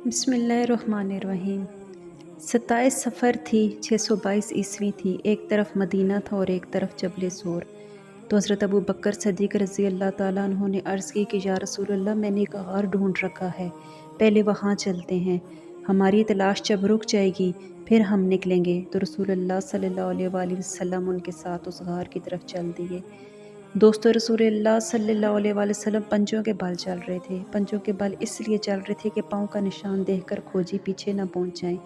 بسم اللہ الرحمن الرحیم۔ 27 سفر تھی، 622 عیسوی تھی۔ ایک طرف مدینہ تھا اور ایک طرف جبل سور۔ تو حضرت ابو بکر صدیق رضی اللہ تعالیٰ عنہ نے عرض کی کہ یا رسول اللہ، میں نے ایک غار ڈھونڈ رکھا ہے، پہلے وہاں چلتے ہیں، ہماری تلاش جب رک جائے گی پھر ہم نکلیں گے۔ تو رسول اللہ صلی اللہ علیہ وآلہ وسلم ان کے ساتھ اس غار کی طرف چل دیے۔ دوستو، رسول اللہ صلی اللہ علیہ وآلہ وسلم پنجوں کے بل چل رہے تھے۔ پنجوں کے بل اس لیے چل رہے تھے کہ پاؤں کا نشان دیکھ کر کھوجی پیچھے نہ پہنچ جائیں،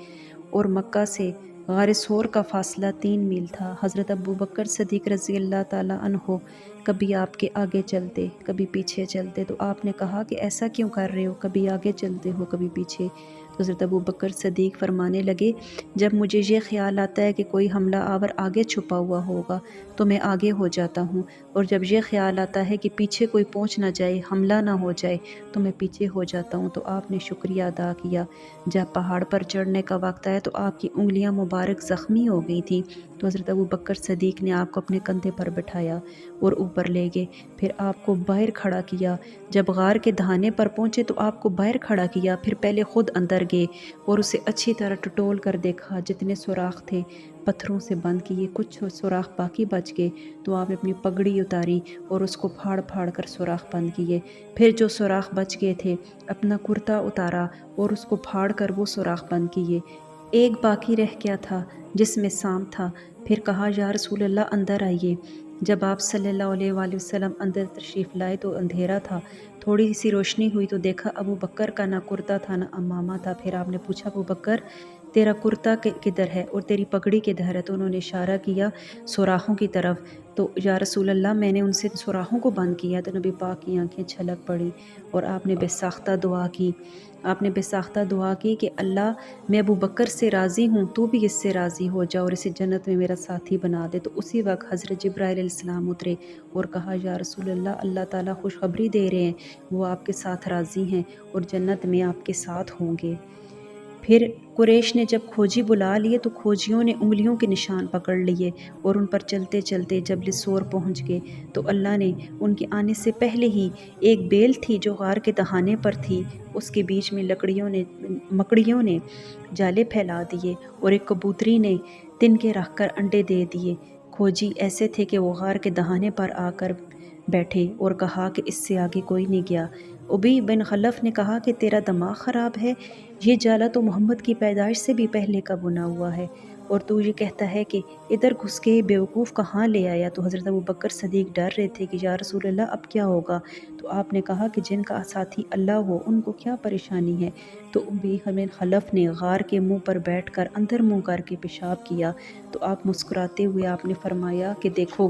اور مکہ سے غار سور کا فاصلہ 3 میل تھا۔ حضرت ابو بکر صدیق رضی اللہ تعالیٰ عنہ کبھی آپ کے آگے چلتے، کبھی پیچھے چلتے، تو آپ نے کہا کہ ایسا کیوں کر رہے ہو، کبھی آگے چلتے ہو کبھی پیچھے؟ تو حضرت ابو بکر صدیق فرمانے لگے، جب مجھے یہ خیال آتا ہے کہ کوئی حملہ آور آگے چھپا ہوا ہوگا تو میں آگے ہو جاتا ہوں، اور جب یہ خیال آتا ہے کہ پیچھے کوئی پہنچ نہ جائے، حملہ نہ ہو جائے، تو میں پیچھے ہو جاتا ہوں۔ تو آپ نے شکریہ ادا کیا۔ جب پہاڑ پر چڑھنے کا وقت آیا تو آپ کی انگلیاں مبارک زخمی ہو گئی تھیں، تو حضرت ابو بکر صدیق نے آپ کو اپنے کندھے پر بٹھایا اور اوپر لے گئے، پھر آپ کو باہر کھڑا کیا۔ جب غار کے دہانے پر پہنچے تو آپ کو باہر کھڑا کیا، پھر پہلے خود اندر گئے اور اسے اچھی طرح ٹٹول کر دیکھا۔ جتنے سوراخ تھے پتھروں سے بند کیے، کچھ سوراخ باقی بچ گئے تو آپ نے اپنی پگڑی اتاری اور اس کو پھاڑ پھاڑ کر سوراخ بند کیے۔ پھر جو سوراخ بچ گئے تھے اپنا کرتا اتارا اور اس کو پھاڑ کر وہ سوراخ بند کیے۔ ایک باقی رہ گیا تھا جس میں سانپ تھا۔ پھر کہا یا رسول اللہ اندر آئیے۔ جب آپ صلی اللہ علیہ وآلہ وسلم اندر تشریف لائے تو اندھیرا تھا، تھوڑی سی روشنی ہوئی تو دیکھا ابو بکر کا نہ کرتا تھا نہ امامہ تھا۔ پھر آپ نے پوچھا ابو بکر تیرا کرتا کدھر ہے اور تیری پگڑی کدھر ہے؟ تو انہوں نے اشارہ کیا سوراخوں کی طرف۔ تو یا رسول اللہ، میں نے ان سے سوراخوں کو بند کیا۔ تو نبی پاک کی آنکھیں چھلک پڑی اور آپ نے بے ساختہ دعا کی۔ آپ نے بے ساختہ دعا کی کہ اللہ، میں ابو بکر سے راضی ہوں، تو بھی اس سے راضی ہو جا اور اسے جنت میں میرا ساتھی بنا دے۔ تو اسی وقت حضرت جبرائیل علیہ السلام اترے اور کہا یا رسول اللہ، اللہ تعالیٰ خوشخبری دے رہے ہیں، وہ آپ کے ساتھ راضی ہیں اور جنت میں آپ کے ساتھ ہوں گے۔ پھر قریش نے جب کھوجی بلا لیے تو کھوجیوں نے انگلیوں کے نشان پکڑ لیے اور ان پر چلتے چلتے جبل سور پہنچ گئے۔ تو اللہ نے ان کے آنے سے پہلے ہی ایک بیل تھی جو غار کے دہانے پر تھی، اس کے بیچ میں مکڑیوں نے جالے پھیلا دیے اور ایک کبوتری نے تنکے رکھ کر انڈے دے دیے۔ کھوجی ایسے تھے کہ وہ غار کے دہانے پر آ کر بیٹھے اور کہا کہ اس سے آگے کوئی نہیں گیا۔ ابی بن خلف نے کہا کہ تیرا دماغ خراب ہے، یہ جالا تو محمد کی پیدائش سے بھی پہلے کا بنا ہوا ہے، اور تو یہ کہتا ہے کہ ادھر گھس کے بیوقوف کہاں لے آیا؟ تو حضرت ابو بکر صدیق ڈر رہے تھے کہ یا رسول اللہ اب کیا ہوگا؟ تو آپ نے کہا کہ جن کا ساتھی اللہ ہو ان کو کیا پریشانی ہے؟ تو ابی بن خلف نے غار کے منہ پر بیٹھ کر اندر منہ کر کے پیشاب کیا۔ تو آپ مسکراتے ہوئے آپ نے فرمایا کہ دیکھو،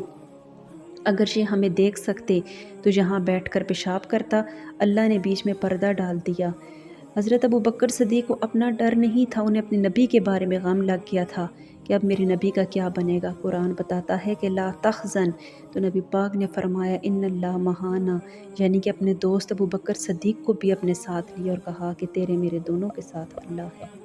اگر یہ ہمیں دیکھ سکتے تو یہاں بیٹھ کر پیشاب کرتا۔ اللہ نے بیچ میں پردہ ڈال دیا۔ حضرت ابو بکر صدیق کو اپنا ڈر نہیں تھا، انہیں اپنے نبی کے بارے میں غم لگ گیا تھا کہ اب میرے نبی کا کیا بنے گا۔ قرآن بتاتا ہے کہ لا تحزن، تو نبی پاک نے فرمایا ان اللہ مہانا، یعنی کہ اپنے دوست ابو بکر صدیق کو بھی اپنے ساتھ لیا اور کہا کہ تیرے میرے دونوں کے ساتھ اللہ ہے۔